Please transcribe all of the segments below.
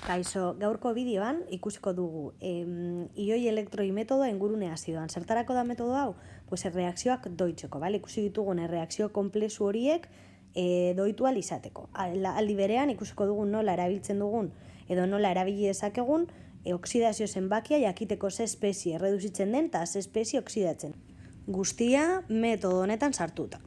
Kaixo, gaurko bideoan ikusiko dugu ioi elektroi metodoa ingurune azidoan. Zertarako da metodo hau? Pues erreakzioak doitzeko, bale? Ikusi ditugun erreakzio konplexu horiek doitu ahal izateko. Aldi berean ikusiko dugun nola erabiltzen dugun edo nola erabili dezakegun oksidazio zenbakia jakiteko ze espezie erreduzitzen den eta ze espezie oksidatzen. Guztia metodo honetan sartuta.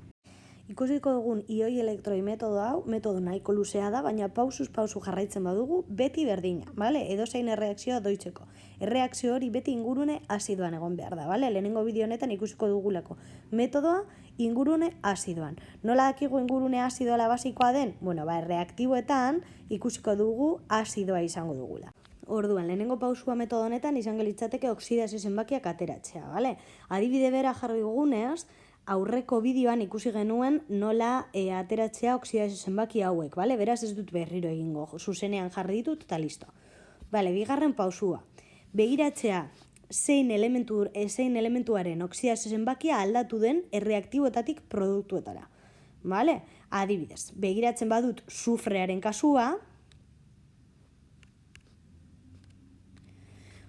Ikusiko dugun ioi elektroi metodo hau, metodo nahiko luzea da, baina pausuz pausu jarraitzen badugu beti berdina, bale? Edozein erreakzioa doitzeko. Erreakzio hori beti ingurune azidoan egon behar da, bale? Lehenengo bideo honetan ikusiko dugulako metodoa ingurune azidoan. Nola dakigu ingurune azidoa basikoa den? Bueno, erreaktiboetan ikusiko dugu azidoa izango dugula. Orduan, lehenengo pausua metodo honetan izango litzateke oksidazio zenbakiak ateratzea, bale? Adibide bera jarri duguneaz, aurreko bideoan ikusi genuen nola ateratzea oksidazio zenbaki hauek, bale? Beraz ez dut berriro egingo, zuzenean jarri ditut eta listo. Bale, bigarren pausua. Begiratzea zein elementuaren oksidazio zenbakia aldatu den erreaktiboetatik produktuetara. Bale? Adibidez, begiratzen badut sufrearen kasua,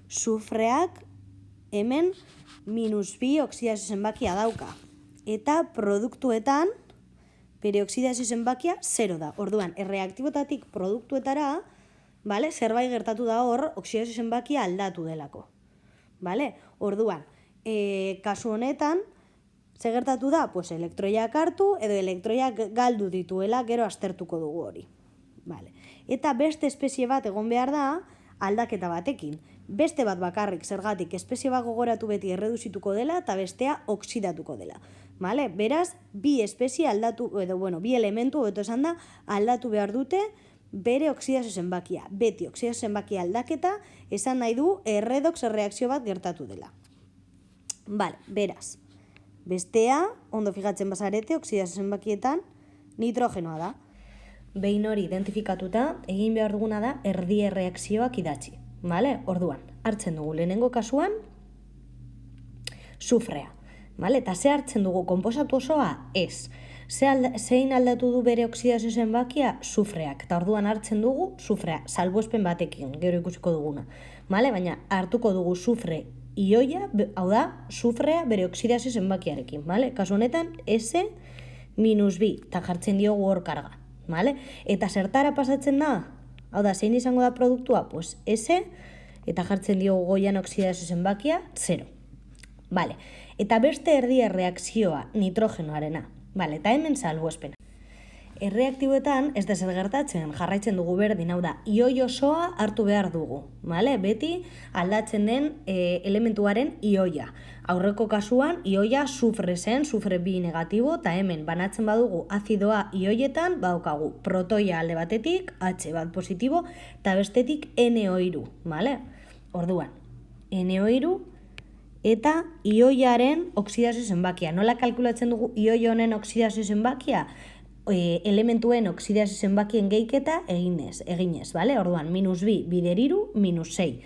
sufreak hemen -2 oksidazio zenbakia dauka. Eta produktuetan bere oksidazio zenbakia 0 da. Orduan, erreaktiboetatik produktuetara, bale, zerbait gertatu da hor, oksidazio zenbakia aldatu delako. Bale? Orduan, kasu honetan, ze gertatu da? Pues elektroiak hartu edo elektroiak galdu dituela, gero aztertuko dugu hori. Bale. Eta beste espezie bat egon behar da, aldaketa batekin. Beste bat bakarrik zergatik espezie bat gogoratu beti erreduzituko dela eta bestea oksidatuko dela. Vale? Beraz, bi espezie aldatu, edo bi elementu, hobeto esan da, aldatu behar dute bere oksidazio zenbakia. Beti oksidazio zenbakia aldaketa esan nahi du erredox erreakzio bat gertatu dela. Vale, beraz, bestea, ondo fijatzen bazarete, oksidazio zenbakietan nitrogenoa da. Behin hori identifikatuta, egin behar duguna da erdi erreakzioak idatzi. Vale? Orduan, hartzen dugu lehenengo kasuan sufrea. Vale? Eta ze hartzen dugu konposatu osoa? Ez. Zein aldatu du bere oksidazio zenbakia? Sufreak. Eta orduan hartzen dugu sufrea, salbuespen batekin, gero ikusiko duguna. Vale? Baina hartuko dugu sufre ioia, hau da, sufrea bere oksidazio zenbakiarekin. Vale? Kasu honetan, S-2, eta jartzen diogu hor karga. Vale? Eta zertara pasatzen da? Hau da, zein izango da produktua? Pues S, eta jartzen diogu goian oksidazio zenbakia, 0. Vale. Eta beste erdi erreakzioa, nitrogenoarena. Vale. Eta hemen salbuespena. Erreaktiboetan ez da zer gertatzen, jarraitzen dugu berdin, hau da, ioi osoa hartu behar dugu. Vale? Beti aldatzen den elementuaren ioia. Aurreko kasuan, ioia sufre zen, sufre 2 negatibo, eta hemen banatzen badugu azidoa ioietan, badaukagu protoia alde batetik, H bat positibo, eta bestetik NO3. Vale? Orduan, NO3 eta ioiaren oksidazio zenbakia. Nola kalkulatzen dugu ioi honen oksidazio zenbakia? Elementuen oksidazio zenbakien gehiketa eginez, vale? Orduan, -2 bider 3, -6.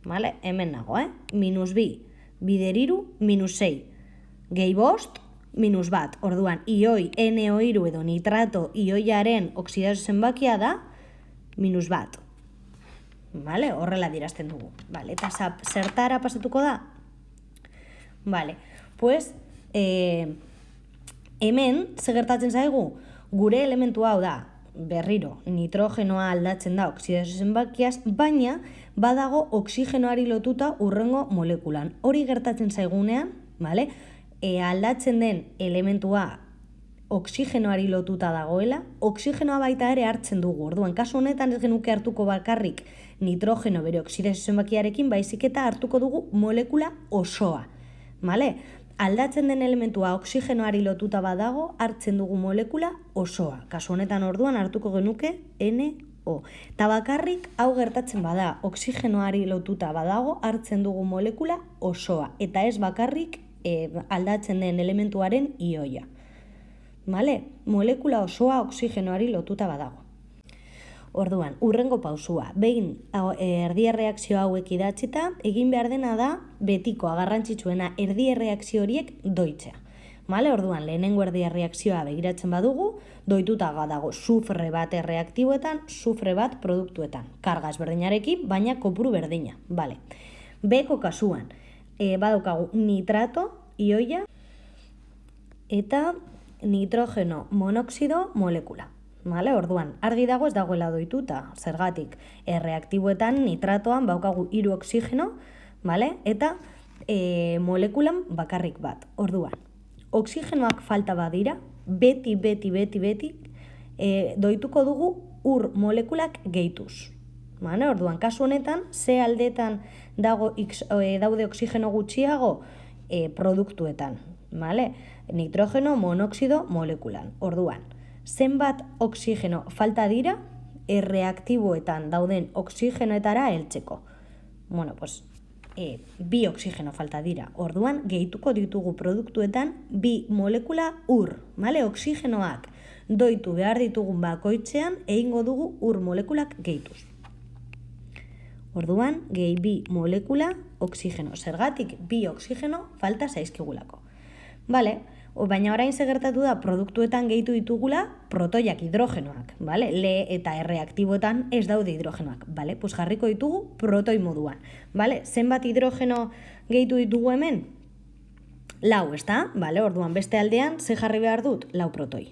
Vale? Hemen nago, -2 bider 3, -6. Gehi bost, -1. Orduan, ioi NO3 edo nitrato ioiaren oksidazio zenbakia da -1. Vale? Horrela dirazten dugu. Vale? Eta zertara pasatuko da? Vale. Pues, hemen, ze gertatzen zaigu? Gure elementua hau da, berriro, nitrogenoa aldatzen da oksidazio zenbakiaz, baina badago oksigenoari lotuta hurrengo molekulan. Hori gertatzen zaigunean, vale? Aldatzen den elementua oksigenoari lotuta dagoela, oksigenoa baita ere hartzen dugu. Orduan, kasu honetan ez genuke hartuko bakarrik nitrogeno bere oksidazio zenbakiarekin, baizik eta hartuko dugu molekula osoa. Vale? Aldatzen den elementua oksigenoari lotuta badago, hartzen dugu molekula osoa. Kasu honetan orduan hartuko genuke NO. Eta bakarrik hau gertatzen bada, oksigenoari lotuta badago, hartzen dugu molekula osoa. Eta ez bakarrik aldatzen den elementuaren ioia. Vale? Molekula osoa oksigenoari lotuta badago. Orduan, hurrengo pausua, behin erdi erreakzio hauek idatzita, egin behar dena da betikoa garrantzitsuena erdi erreakzio horiek doitzea. Vale, orduan, lehenengo erdia reakzioa begiratzen badugu, doituta dago sufre bat erreaktiboetan, sufre bat produktuetan. Karga ezberdinarekin, baina kopuru berdina. Vale. Beko kasuan, badaukagu nitrato, ioia, eta nitrogeno monoxido molekula. Vale, orduan, argi dago ez dagoela doituta, zergatik, erreaktiboetan nitratoan baukagu 3 oxigeno, vale? Eta molekulan bakarrik bat. Orduan, oxigenoak falta badira, beti doituko dugu ur molekulak gehituz. Vale? Orduan, kasu honetan, ze aldetan daude oxigeno gutxiago produktuetan. Vale? Nitrogeno monoxido molekulan. Orduan, zenbat oxigeno falta dira erreaktiboetan dauden oxigenoetara heltzeko. Bueno, pues, 2 oxigeno falta dira. Orduan, gehituko ditugu produktuetan 2 molekula ur. Vale? Oxigenoak doitu behar ditugun bakoitzean egingo dugu ur molekulak gehituz. Orduan, gehi 2 molekula oxigeno. Zergatik 2 oxigeno falta zaizkigulako. Vale? Baina orain gertatu da produktuetan gehitu ditugula protoiak hidrogenoak, vale? Le eta erreaktiboetan ez daude hidrogenoak, vale? Pues jarriko ditugu protoi moduan, vale? Zenbat hidrogeno gehitu ditugu hemen? 4, ezta? Vale, orduan beste aldean ze jarri behar dut? 4 protoi.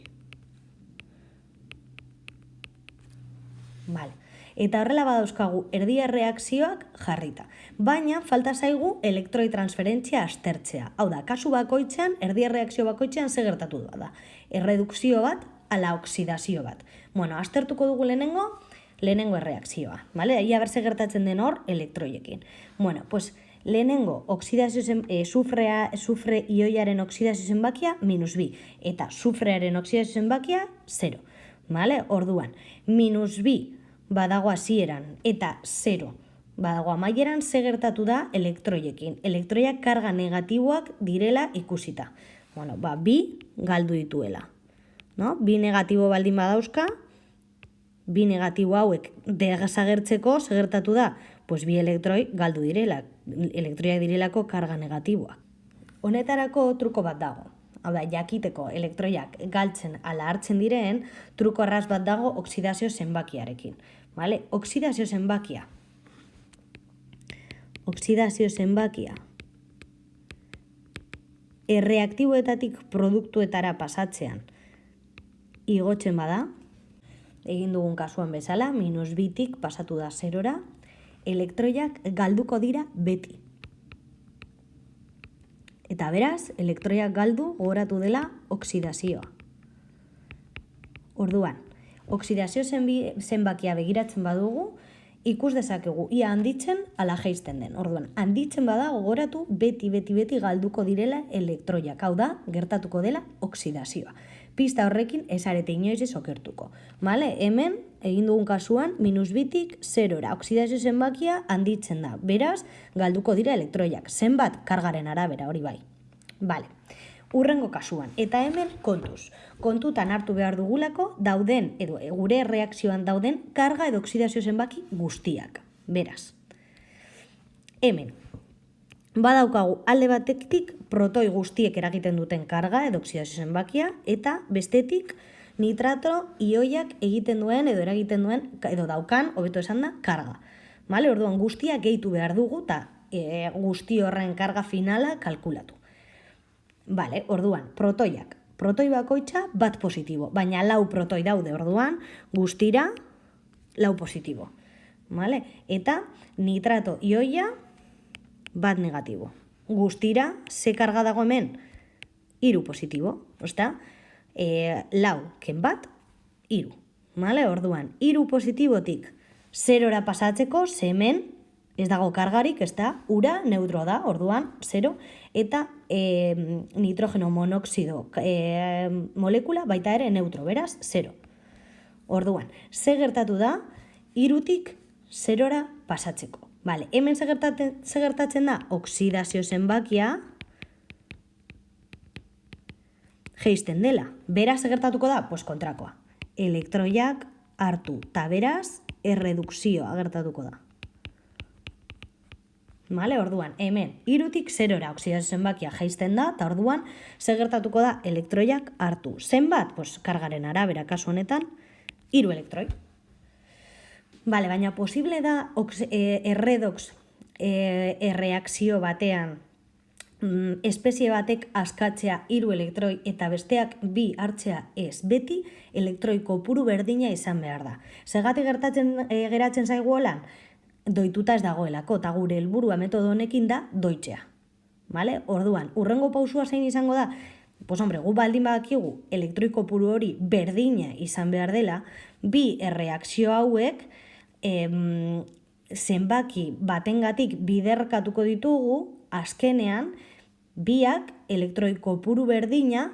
Vale. Eta horrela badauzkagu erdia reakzioak jarrita. Baina falta zaigu elektroi transferentzia aztertzea. Hau da, kasu bakoitzean, erdia reakzio bakoitzean ze gertatu da. Erredukzio bat, ala oksidazio bat. Bueno, aztertuko dugu lehenengo erreakzioa. Vale? Ia berze gertatzen den hor elektroiekin. Bueno, pues lehenengo sufre ioiaren oksidazio zenbakia -2 eta sufrearen oksidazio zenbakia 0. Vale? Orduan, -2 badago hasieran eta 0 badago amaieran ze gertatu da elektroiekin. Elektroiak karga negatiboak direla ikusita. Bueno, 2 galdu dituela. No? 2 negatibo baldin badauzka, 2 negatibo hauek desagertzeko ze gertatu da? Pues 2 elektroi galdu direla. Elektroiak direlako karga negatiboak. Honetarako truko bat dago. Hau da, jakiteko elektroiak galtzen ala hartzen diren, truko arras bat dago oksidazio zenbakiarekin. Vale? Oksidazio zenbakia. Erreaktiboetatik produktuetara pasatzean igotzen bada, egin dugun kasuan bezala, -2tik pasatu da 0ra, elektroiak galduko dira beti. Eta beraz, elektroiak galdu gogoratu dela oksidazioa. Orduan, oksidazio zenbakia begiratzen badugu, ikus dezakegu ia handitzen ala jaisten den. Orduan, handitzen bada gogoratu beti galduko direla elektroiak. Hau da, gertatuko dela oksidazioa. Pista horrekin ez arete inoiz ez okertuko. Vale? Hemen, egin dugun kasuan, -2tik 0ra. Oksidazio zenbakia handitzen da. Beraz, galduko dira elektroiak. Zenbat kargaren arabera, hori bai. Vale. Urrengo kasuan. Eta hemen kontuz. Kontutan hartu behar dugulako dauden, edo gure reakzioan dauden, karga edo oksidazio zenbaki guztiak. Beraz. Hemen. Badaukagu alde batetik protoi guztiek eragiten duten karga edo oksidazio zenbakia, eta bestetik nitrato ioiak egiten duen edo eragiten duen, edo daukan, hobeto esan da, karga. Vale? Orduan guztiak gehitu behar dugu eta guzti horren karga finala kalkulatu. Vale, orduan, protoiak. Protoi bakoitza bat positibo, baina 4 protoi daude orduan, guztira 4 positibo. Vale? Eta nitrato ioia bat negatibo. Guztira, ze karga dago hemen? 3 positibo. Osta? 4 ken bat, 3. Vale? Orduan, 3 positibotik 0ra pasatzeko, ze hemen ez dago kargarik, ez da, ura neutro da, orduan, 0, eta nitrogeno monoxido molekula baita ere neutro, beraz, 0. Orduan, ze gertatu da, 3tik 0ra pasatzeko. Vale, hemen ze gertatzen da, oksidazio zenbakia jaisten dela. Beraz, ze gertatuko da, pues kontrakoa. Elektroiak hartu, eta beraz, erredukzioa gertatuko da. Vale, orduan, hemen, 3tik 0ra oksidazio zenbakia jaisten da, eta orduan, zer gertatuko da elektroiak hartu. Zenbat? Pues, kargaren arabera, kasu honetan, 3 elektroi. Vale, baina posible da erredox erreakzio batean espezie batek askatzea 3 elektroi eta besteak 2 hartzea ez. Beti elektroi kopuru berdina izan behar da. Zergatik geratzen zaigu holan? Doituta ez dagoelako, eta gure helburua metodo honekin da doitzea. Vale? Orduan, urrengo pausua zein izango da? Pues hombre, gu baldin badakigu elektroi kopuru hori berdina izan behar dela, 2 erreakzio hauek zenbaki batengatik biderkatuko ditugu, azkenean, 2ak elektroi kopuru berdina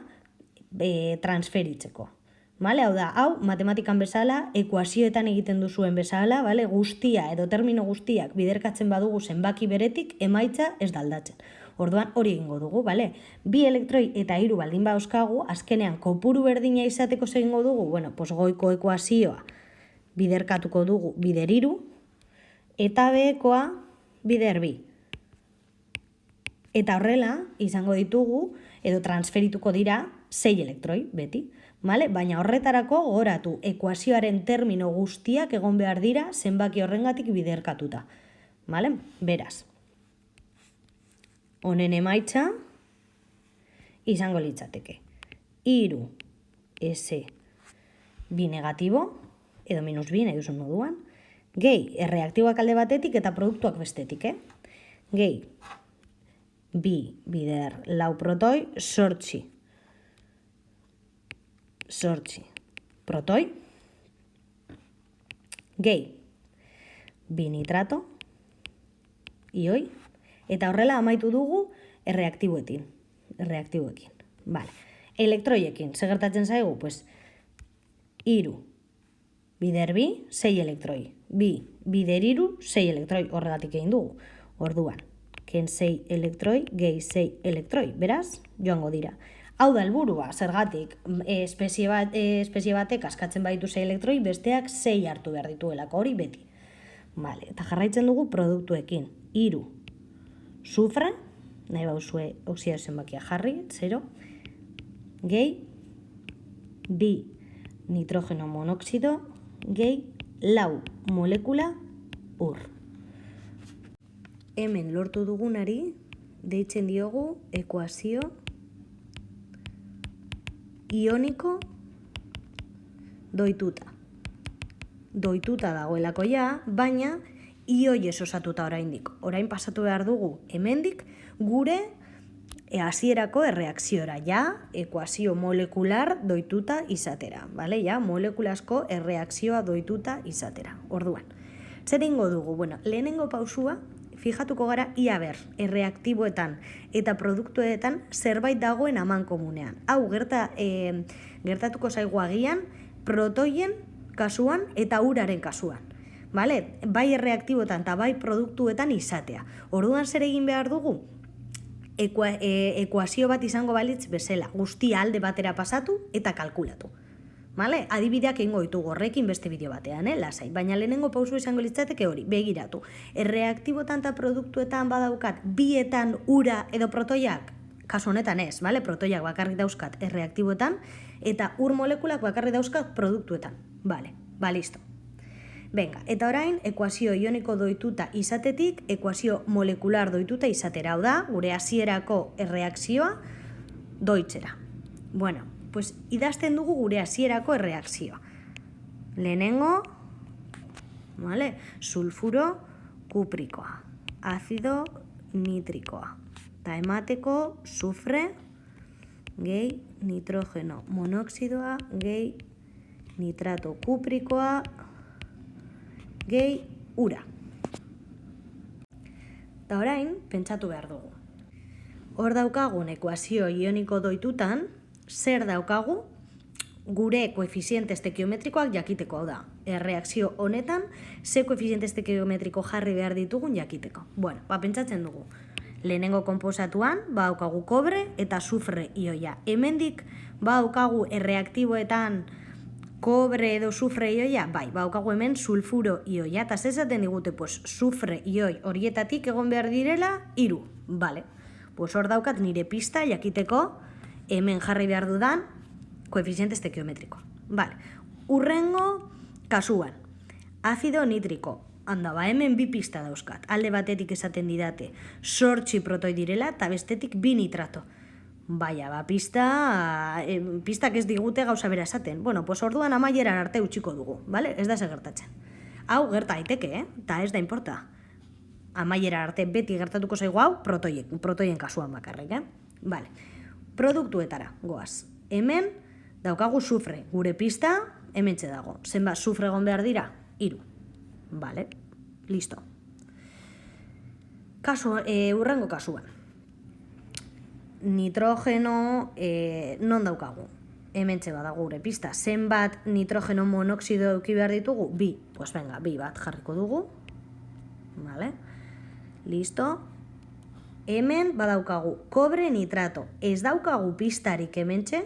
transferitzeko. Vale? Hau da, hau matematikan bezala, ekuazioetan egiten duzuen bezala, vale? Guztia edo termino guztiak biderkatzen badugu zenbaki beretik, emaitza ez da aldatzen. Orduan hori egingo dugu, bale? 2 elektroi eta 3 baldin badauzkagu, azkenean kopuru berdina izateko egingo dugu, bueno, pues goiko ekuazioa biderkatuko dugu bider 3, eta behekoa bider 2. Eta horrela, izango ditugu, edo transferituko dira 6 elektroi, beti. Vale? Baina horretarako gogoratu ekuazioaren termino guztiak egon behar dira zenbaki horrengatik biderkatuta. Vale? Beraz, honen emaitza izango litzateke 3 S bi negatibo, edo minus 2 nahi duzun moduan, gehi erreaktiboak alde batetik eta produktuak bestetik, gehi 2 bider 4 protoi, 8 protoi, gehi 2 nitrato, ioi, eta horrela amaitu dugu erreaktiboekin. Vale. Elektroiekin, segertatzen zaigu, pues, 3 bider 2, 6 elektroi. 2 bider 3, 6 elektroi, horregatik egin dugu. Orduan, ken 6 elektroi, gehi 6 elektroi, beraz, joango dira. Hau da helburua, zergatik, espezie batek askatzen baditu 6 elektroi, besteak 6 hartu behar dituelako, hori beti. Vale, eta jarraitzen dugu produktuekin. 3 sufre, nahi bauzue oksidazio zenbakia jarri, 0, gehi 2 nitrogeno monoxido, gehi 4 molekula ur. Hemen lortu dugunari deitzen diogu ekuazio ioniko doituta. Doituta dagoelako ja, baina ioi ez osatuta oraindik. Orain pasatu behar dugu hemendik gure hasierako erreakziora, ja, ekuazio molekular doituta izatera, vale? Ja, molekulasko erreakzioa doituta izatera. Orduan, zer egingo dugu? Bueno, lehenengo pausua, fijatuko gara ia ber, erreaktiboetan eta produktuetan zerbait dagoen amankomunean. Hau gertatuko zaigu agian protoien kasuan eta uraren kasuan. Vale? Bai erreaktiboetan eta bai produktuetan izatea. Orduan zer egin behar dugu? Ekuazio bat izango balitz bezala, guztia alde batera pasatu eta kalkulatu. Vale? Adibideak egingo ditugu horrekin beste bideo batean, lasai. Baina lehenengo pausu izango litzateke hori, begiratu. Erreaktibotan eta produktuetan badaukat, bietan ura edo protoiak, kasu honetan ez, vale? Protoiak bakarrik dauzkat erreaktiboetan, eta ur molekulak bakarrik dauzkat produktuetan. Vale, listo. Venga, eta orain, ekuazio ioniko doituta izatetik, ekuazio molekular doituta izatera, hau da, gure hasierako erreakzioa doitzera. Bueno, pues idazten dugu gure hasierako erreakzioa. Lehenengo, vale, sulfuro kuprikoa, azido nitrikoa, eta emateko sufre gehi nitrogeno monoxidoa, gehi nitrato kuprikoa, gehi ura. Eta orain, pentsatu behar dugu. Hor daukagun ekuazio ioniko doitutan, zer daukagu gure koefiziente estequiometrikoak jakiteko, hau da. Erreakzio honetan, ze koefiziente estequiometriko jarri behar ditugun jakiteko. Bueno, pentsatzen dugu. Lehenengo konposatuan, daukagu kobre eta sufre ioia. Hemendik, daukagu erreaktiboetan kobre edo sufre ioia, bai, baukagu hemen sulfuro ioia, eta zezaten digute, pues, sufre ioi horietatik egon behar direla, 3, bale. Pues hor daukat nire pista jakiteko hemen jarri behar dudan koefiziente estequiometriko. Bale, urrengo kasuan, azido nitriko, handa, hemen 2 pista dauzkat, alde batetik esaten didate 8 protoi direla, eta bestetik 2 nitrato. Baina, pistak ez digute gauza bera esaten. Bueno, pues orduan amaieran arte utxiko dugu, bale? Ez da gertatzen. Hau gerta daiteke, eta ez da importa. Amaieran arte beti gertatuko zaigu hau protoien kasuan bakarrik, Bale, produktuetara, goaz. Hemen daukagu sufre, gure pista, hemen dago. Zenbat sufre egon behar dira? 3. Bale, listo. Urrengo kasuan. Nitrogeno non daukagu? Hemen badago gure pista. Zenbat nitrogeno monoxido eduki behar ditugu? 2. Pues venga, 2 bat jarriko dugu. Vale. Listo. Hemen badaukagu kobre nitrato. Ez daukagu pistarik hementxe,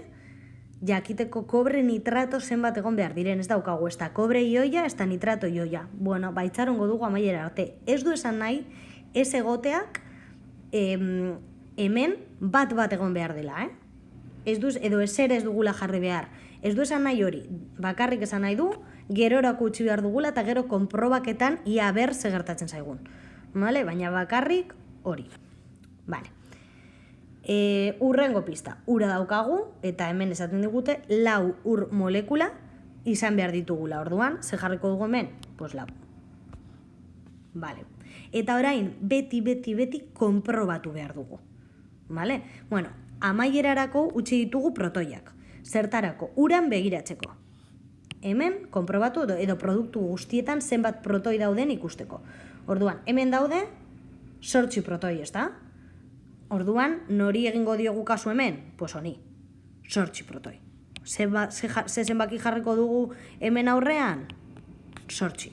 jakiteko kobre nitrato zenbat egon behar diren. Ez daukagu, ez da kobre ioia, ez da nitrato ioia. Bueno, baitzarongo dugu amaiera arte. Ez du esan nahi, ez egoteak hemen bat egon behar dela, edo ezer ez dugula jarri behar. Ez du esan nahi hori, bakarrik esan nahi du, gerorako utzi behar dugula eta gero konprobaketan ia ber gertatzen zaigun. Vale? Baina bakarrik hori. Vale. Urrengo pista, ura daukagu, eta hemen esaten digute, 4 ur molekula izan behar ditugula. Orduan, ze jarriko dugu hemen? Pues 4. Vale. Eta orain, beti konprobatu behar dugu. Vale? Bueno, amaierarako utzi ditugu protoiak. Zertarako, uran begiratzeko. Hemen, konprobatu edo produktu guztietan zenbat protoi dauden ikusteko. Orduan, hemen daude 8 protoi, ez da? Orduan, nori egingo diogu kasu hemen? Pues honi, 8 protoi. Ze zenbaki jarriko dugu hemen aurrean? 8.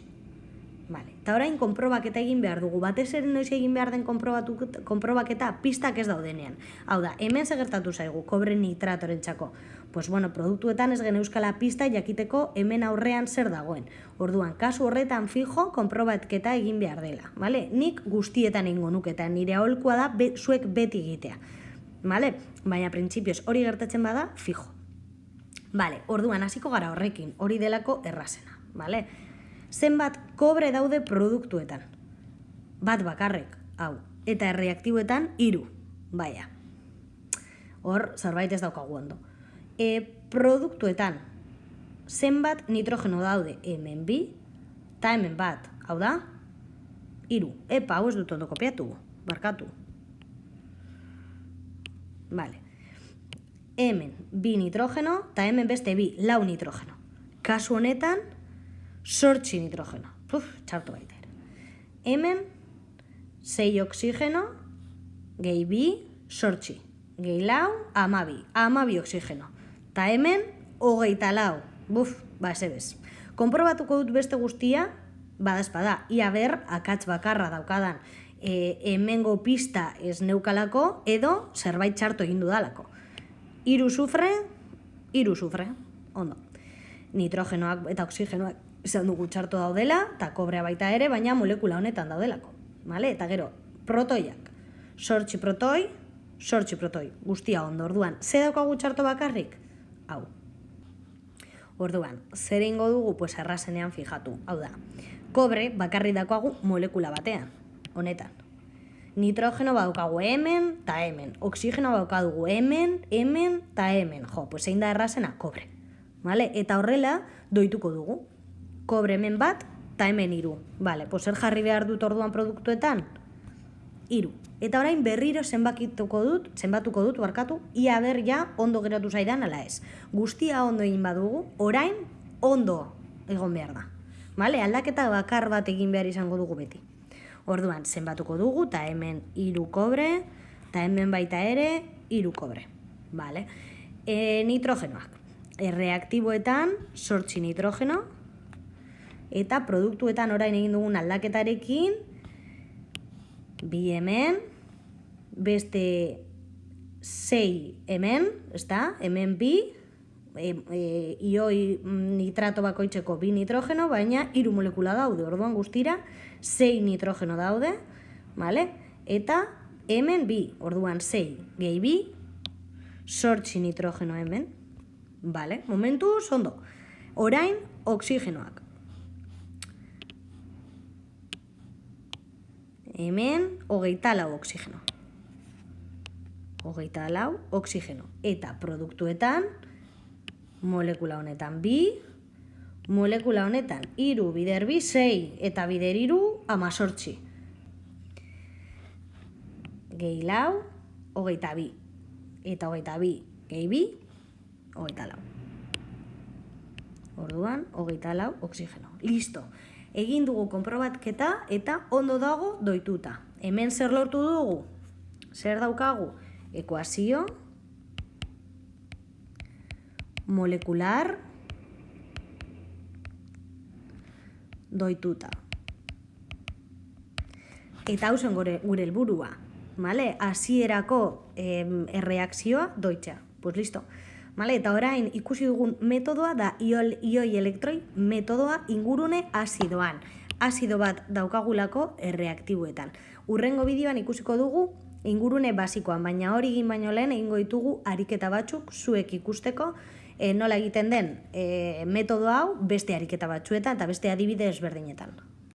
Vale. Eta orain konprobaketa egin behar dugu. Batez ere noiz egin behar den konprobaketa pistak ez daudenean. Hau da, hemen segertatu zaigu, kobre nitratorentzako. Pues bueno, produktuetan ez geneuskala pista jakiteko hemen aurrean zer dagoen. Orduan, kasu horretan fijo, konprobaketa egin behar dela. Vale? Nik guztietan egingo nuke eta nire aholkua da zuek beti egitea. Vale? Baina printzipioz hori gertatzen bada, fijo. Vale, orduan hasiko gara horrekin, hori delako errazena. Vale? Zenbat kobre daude produktuetan. Bat bakarrik, hau. Eta erreaktiboetan 3. Baina. Hor, zerbait ez daukagu ondo. Produktuetan, zenbat nitrogeno daude? Hemen 2, eta hemen bat. Hau da? 3. Epa, hau ez dut ondo kopiatu. Barkatu. Vale. Hemen 2 nitrogeno, eta hemen beste 2, 4 nitrogeno. Kasu honetan, 8 nitrogeno. Txartu baita ere. Hemen, 6 oxigeno, gehi 2, 8. Gehi 4, 12. 12 oxigeno. Ta hemen, 24. Ez ebez. Konprobatuko dut beste guztia, badazpada, ia ber, akatz bakarra daukadan, hemengo pista ez neukalako, edo zerbait txarto egin dudalako. 3 sufre, 3 sufre. Ondo. Nitrogenoak eta oxigenoak izan dugu txarto daudela, eta kobrea baita ere, baina molekula honetan daudelako. Vale? Eta gero, protoiak. 8 protoi, 8 protoi. Guztia ondo, orduan. Ze daukagu txarto bakarrik? Hau. Orduan, zer ingo dugu? Pues errazenean fijatu. Hau da. Kobre bakarrik daukagu molekula batean. Honetan. Nitrogeno badaukagu hemen, eta hemen. Oxigeno badaukagu hemen, eta hemen. Jo, pues zein da errazena? Kobre. Vale? Eta horrela, doituko dugu. Kobre hemen bat, eta hemen 3. Vale, pues zer jarri behar dut orduan produktuetan? 3. Eta orain berriro zenbatuko dut, ia ber ja ondo geratu zaidan ala ez. Guztia ondo egin badugu, orain ondo egon behar da. Vale, aldaketa bakar bat egin behar izango dugu beti. Orduan, zenbatuko dugu, eta hemen 3 kobre, eta hemen baita ere 3 kobre. Vale. Nitrogenoak. Reaktiboetan 8 nitrogeno, eta produktuetan orain egin dugun aldaketarekin 2 hemen, beste 6 hemen, ezta? Hemen 2, ioi nitrato bakoitzeko 2 nitrogeno, baina 3 molekula daude, orduan guztira 6 nitrogeno daude, vale? Eta hemen 2, orduan 6 gehi 2, 8 nitrogeno hemen, vale? Momentuz, ondo. Orain, oksigenoak. Hemen, 24 oksigeno. 24 oksigeno. Eta produktuetan, molekula honetan 2, molekula honetan 3 bider 2, 6, eta bider 3, 18. Gehi 4, 22. Eta 22 gehi 2, 24. Orduan, 24 oksigeno. Listo. Egin dugu konprobatketa eta ondo dago doituta. Hemen zer lortu dugu? Zer daukagu? Ekuazio molekular doituta. Eta hau zen gure helburua, vale? Hasierako erreakzioa doitzea. Pues listo. Vale? Eta orain ikusi dugun metodoa da ioi elektroi metodoa ingurune azidoan. Azido bat daukagulako erreaktiboetan. Urrengo bideoan ikusiko dugu ingurune basikoan, baina hori egin baino lehen egingo ditugu ariketa batzuk zuek ikusteko nola egiten den metodo hau beste ariketa batzuetan eta beste adibide ezberdinetan.